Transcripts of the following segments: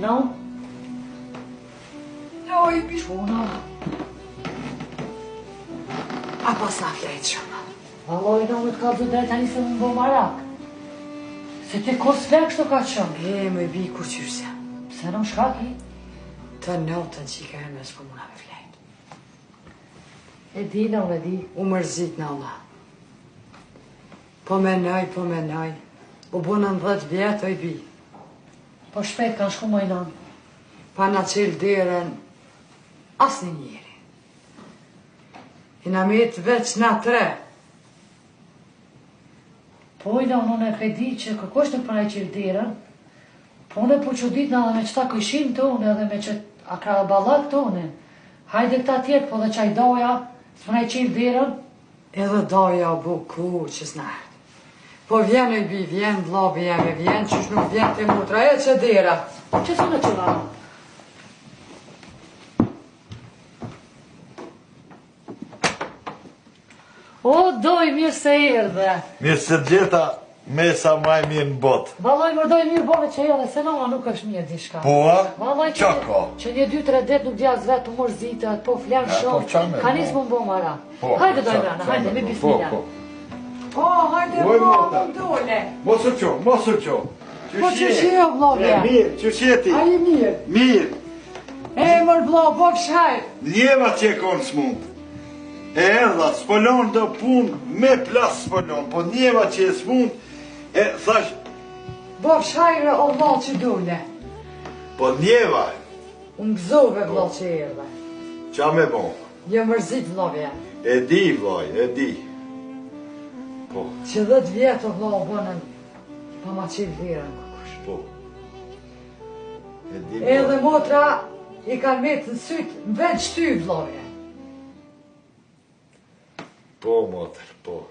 No? Loj, bish. Quna? A pas na fleqëm. Valoj, no, me t'ka dhë tani se më bo marak. Se ti kos vek shto ka qëmë. Me bi kur qyrësja. Pse në shkaki? Të notën që i ka hermes për muna me flejt. E di, në unë e di. U mërzit në Allah. Po menaj. U bunën 10 vjetë oj bi. Po shpejt kanë shku mojnon. Pa na qelë derën asë një njeri. I na metë veç na 3. Po i unë e pedi që kërkosh në përnaj qilë derën, po unë e po që ditë në edhe me qëta këshim të unë edhe me që akrabalat të unë. Hajde këta tjetë, po dhe qaj doja, së përnaj qilë derën. Edhe doja o bu ku që s'nartë. Po vjen e bi, vjen vlobi jemi, vjen qysh nuk vjen të mutra, e që dera. Që së në qëla? O, doj, mirë se erdhe. Mirë se gjeta mesa maj mirë në botë. Valoj, më doj mirë bove që erdhe, se nama nuk është mirë dishka. Po, a? Valoj, Qa ka? që një 2-3 det nuk djas vetë të morzitet, po flenë shumë, ka nisë më bo mara. Po, Hajde doj brana, hajde, me bismillah. Po, hajde Oj, vlo, mota. më dole. Mos u qo. Po që që e vlovja? Mirë, që shjeti? A i mirë. Mirë. E mërë vlo, po këshajrë. Njeva që e konë s'mund. E erdha, s'pëllon do punë, me plas s'pëllon, po njeva që e s'mund, e thash, Po këshajrë o vlo që dole. po njeva, Unë gëzove vlo që erdhe. qa me bon? Jo mërzit vlovja. E di, vloj, e di. Po, Që 10 vjetë o vlo o bënën, pa ma qilë dirën kukush. po. E di, Edhe vloj. motra i kanë metë në sytë, në veç ty vlovja. Po, motër, po.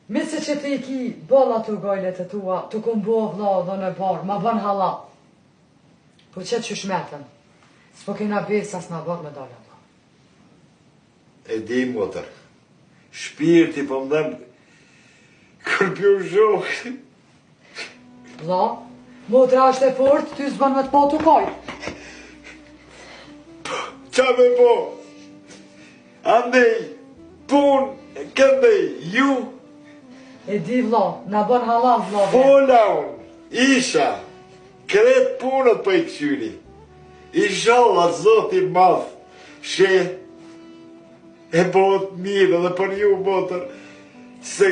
Mise që ti i ki bolla të gojlet e tua, të kumë bo vlo dhe në barë, ma bën hala. Po që që shmetën, s'po kena besë as na barë me dalë ato. E di, motër. Shpirti po më dhem kërpju zhokë. Vlo, motra është e fort, ty s'ban me të po të koj. Qa me po? Andej, pun, këndej, ju, E di vlo, na bën hala vlo. fola unë, isha, kret punët për i këqyri. Inshallah, Zoti madh, she, e bëhet mirë edhe për ju, motër, se